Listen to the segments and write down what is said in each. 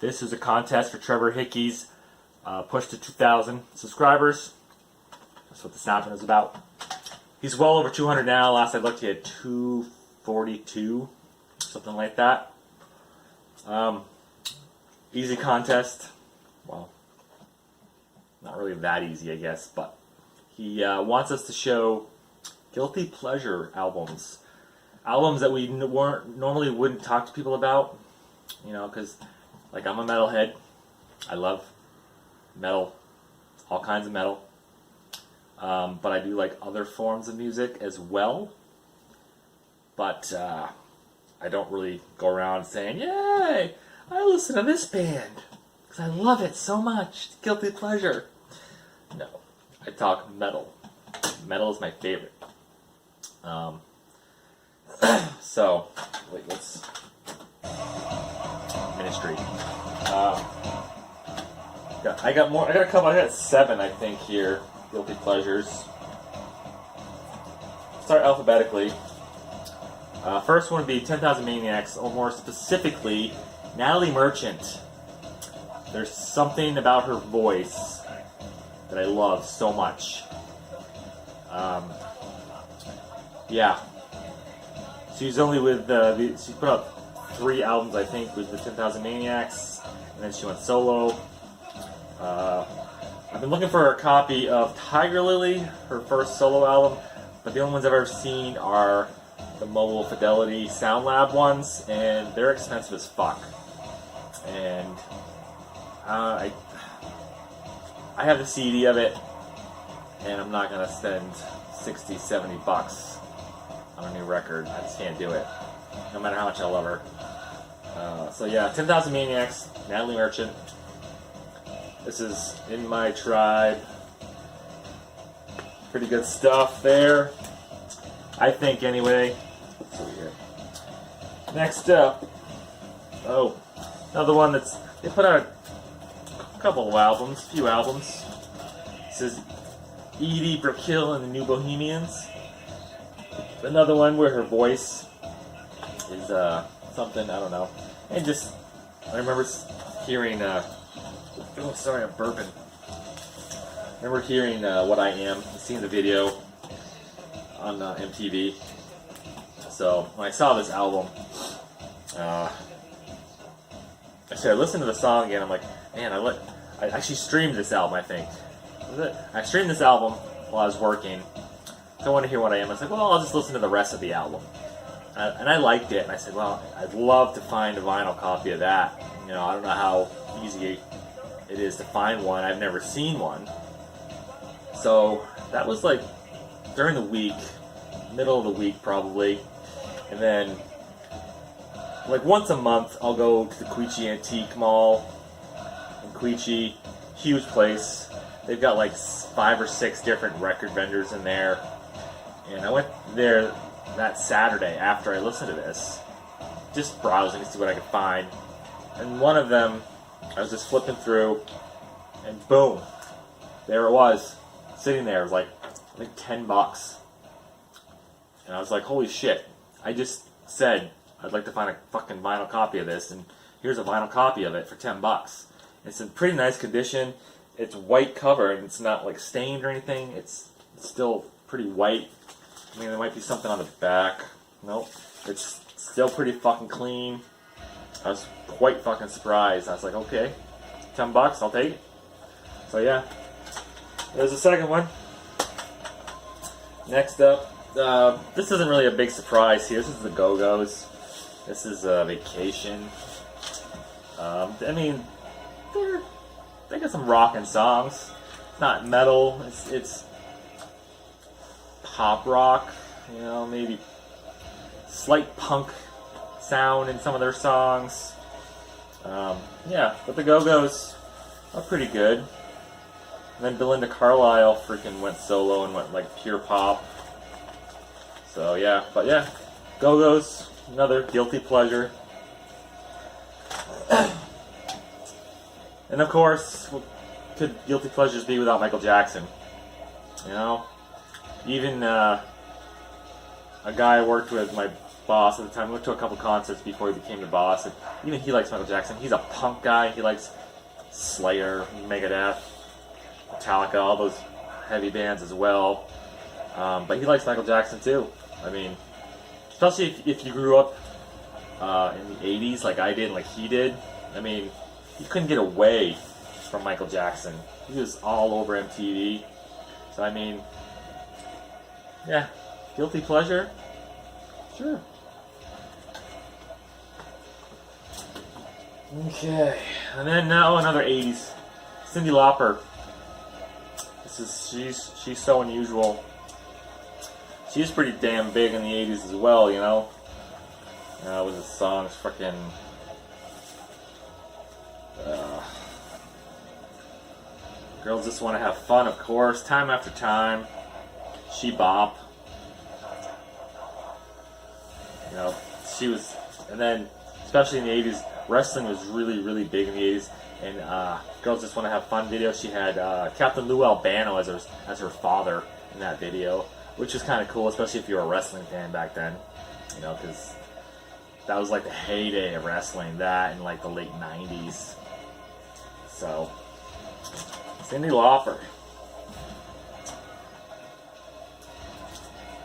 This is a contest for Trevor Hickeys, push to 2,000 subscribers. That's what the snapping is about. He's well over 200 now. Last I looked, he had 242, something like that. Easy contest. Well, not really that easy, I guess, but he wants us to show guilty pleasure albums. Albums that we normally wouldn't talk to people about, you know, because, like, I'm a metalhead. I love metal, all kinds of metal. But I do like other forms of music as well. But I don't really go around saying, yay, I listen to this band because I love it so much. It's guilty pleasure. No, I talk metal. Metal is my favorite. So, wait, let's... Ministry. I got more. I got a couple. I got 7, I think, here. Guilty pleasures. Start alphabetically. First one would be 10,000 Maniacs, or more specifically, Natalie Merchant. There's something about her voice that I love so much. Yeah. She's only with she put out 3 albums, I think, with the 10,000 Maniacs, and then she went solo. I've been looking for a copy of Tiger Lily, her first solo album, but the only ones I've ever seen are the Mobile Fidelity Sound Lab ones, and they're expensive as fuck. And I have the CD of it, and I'm not gonna spend $60-70 on a new record. I just can't do it, no matter how much I love her. So yeah, 10,000 Maniacs, Natalie Merchant. This is In My Tribe. Pretty good stuff there, I think, anyway. Let's see here. Next up, another one that's, they put out a couple of albums, a few albums. This is Edie Brickell and the New Bohemians. Another one where her voice is something, I don't know. And just, I remember hearing, oh, sorry, I'm burping. I remember hearing What I Am, seeing the video on MTV. So when I saw this album, actually I listened to the song again. I'm like, man, I actually streamed this album, I think. Was it? I streamed this album while I was working. So I wanted to hear What I Am. I was like, well, I'll just listen to the rest of the album. And I liked it. And I said, well, I'd love to find a vinyl copy of that. You know, I don't know how easy it is to find one. I've never seen one. So that was like during the week, middle of the week probably. And then like once a month I'll go to the Queechee Antique Mall in Queechee. Huge place. They've got like 5 or 6 different record vendors in there. And I went there that Saturday after I listened to this, just browsing to see what I could find. And one of them, I was just flipping through, and boom, there it was, sitting there. It was like, I think $10. And I was like, holy shit, I just said I'd like to find a fucking vinyl copy of this, and here's a vinyl copy of it for $10. It's in pretty nice condition. It's white cover, and it's not like stained or anything. It's still pretty white. I mean, there might be something on the back. Nope. It's still pretty fucking clean. I was quite fucking surprised. I was like, okay, $10, I'll take it. So yeah, there's a second one. Next up, this isn't really a big surprise here. This is the Go-Go's. This is Vacation. I mean, they got some rockin' songs. It's not metal. It's pop rock. You know, maybe slight punk sound in some of their songs. Yeah, but the Go-Go's are pretty good. And then Belinda Carlisle freaking went solo and went like pure pop. So yeah, but yeah, Go-Go's, another guilty pleasure. And of course, what could guilty pleasures be without Michael Jackson? You know, even a guy I worked with, my Boss at the time. We went to a couple concerts before he became the Boss. And even he likes Michael Jackson. He's a punk guy. He likes Slayer, Megadeth, Metallica, all those heavy bands as well. But he likes Michael Jackson too. I mean, especially if you grew up in the 80s like I did, like he did. I mean, you couldn't get away from Michael Jackson. He was all over MTV. So I mean, yeah, guilty pleasure? Sure. Okay, and then now another 80s. Cyndi Lauper. She's so unusual. She's pretty damn big in the 80s as well, you know. With the songs, freaking. Girls Just Want to Have Fun, of course. Time After Time. She Bop. You know, she was, and then especially in the 80s, wrestling was really, really big in the 80s. And Girls Just Want to Have Fun video, she had Captain Lou Albano as her father in that video, which was kind of cool, especially if you were a wrestling fan back then. You know, because that was like the heyday of wrestling, that in like the late 90s. So, Cyndi Lauper.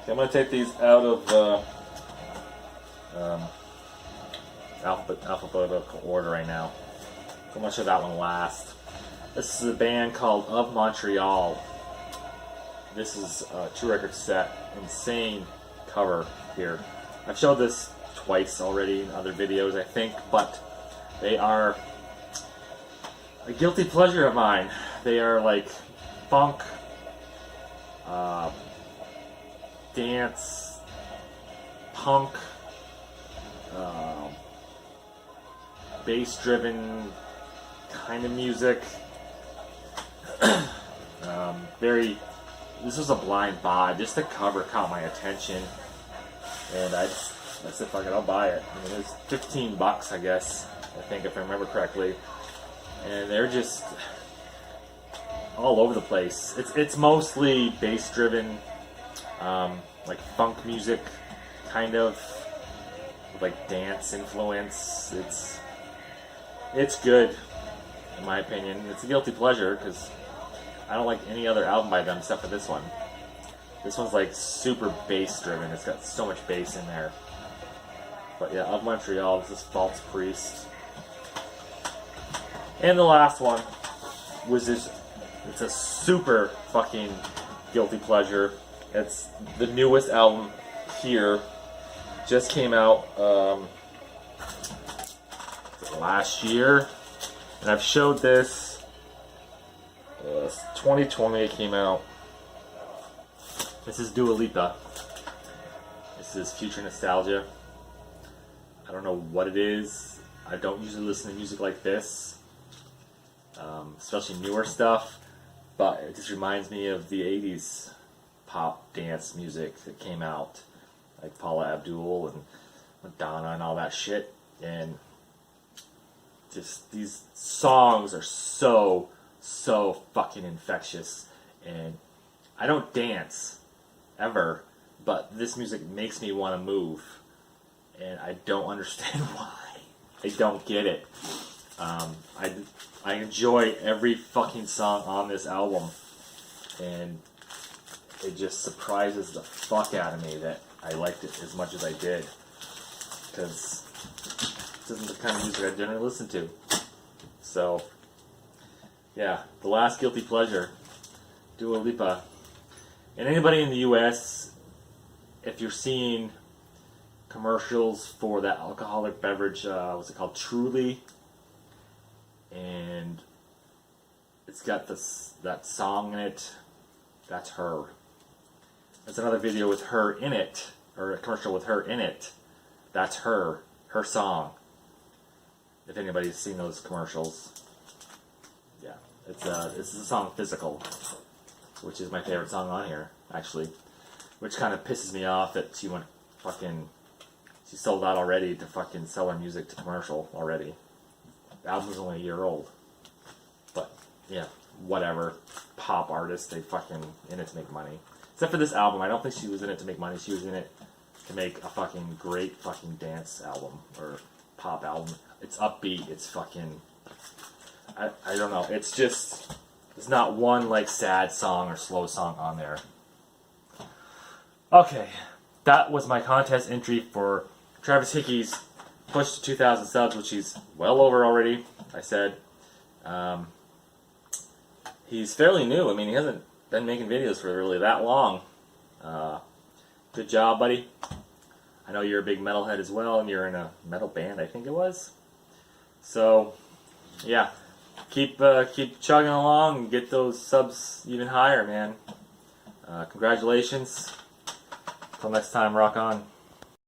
Okay, I'm going to take these out of alphabetical order right now. I'm going to show that one last. This is a band called Of Montreal. This is a 2-record set. Insane cover here. I've showed this twice already in other videos, I think, but they are a guilty pleasure of mine. They are like funk, dance, punk, bass-driven kind of music. This was a blind buy. Just the cover caught my attention, and I said, fuck it, I'll buy it. I mean, it was $15, I guess, I think, if I remember correctly. And they're just all over the place. It's mostly bass-driven, like funk music, kind of, with like dance influence. It's good, in my opinion. It's a guilty pleasure because I don't like any other album by them except for this one. This one's like super bass-driven. It's got so much bass in there. But yeah, Of Montreal. This is False Priest. And the last one was this. It's a super fucking guilty pleasure. It's the newest album here. Just came out last year. And I've showed this. 2020 it came out. This is Dua Lipa. This is Future Nostalgia. I don't know what it is. I don't usually listen to music like this. Especially newer stuff, but it just reminds me of the 80s pop dance music that came out, like Paula Abdul and Madonna and all that shit. And just these songs are so fucking infectious. And I don't dance ever, but this music makes me want to move, and I don't understand why. I don't get it. I enjoy every fucking song on this album, and it just surprises the fuck out of me that I liked it as much as I did, because this isn't the kind of music I generally listen to. So, yeah, the last guilty pleasure, Dua Lipa. And anybody in the U.S., if you're seeing commercials for that alcoholic beverage, what's it called, Truly, and it's got that song in it, that's her. There's another video with her in it, or a commercial with her in it, that's her song. If anybody's seen those commercials, yeah, this is the song Physical, which is my favorite song on here, actually, which kind of pisses me off that she sold out already to fucking sell her music to commercial already. The album's only a year old. But, yeah, whatever. Pop artists, they fucking in it to make money. Except for this album, I don't think she was in it to make money. She was in it to make a fucking great fucking dance album or pop album. It's upbeat. It's fucking. I don't know. It's just. There's not one like sad song or slow song on there. Okay, that was my contest entry for Trevor Hickey's push to 2,000 subs, which he's well over already. I said. He's fairly new. I mean, he hasn't been making videos for really that long. Good job, buddy. I know you're a big metalhead as well, and you're in a metal band, I think it was. So, yeah, keep chugging along and get those subs even higher, man. Congratulations. Until next time, rock on.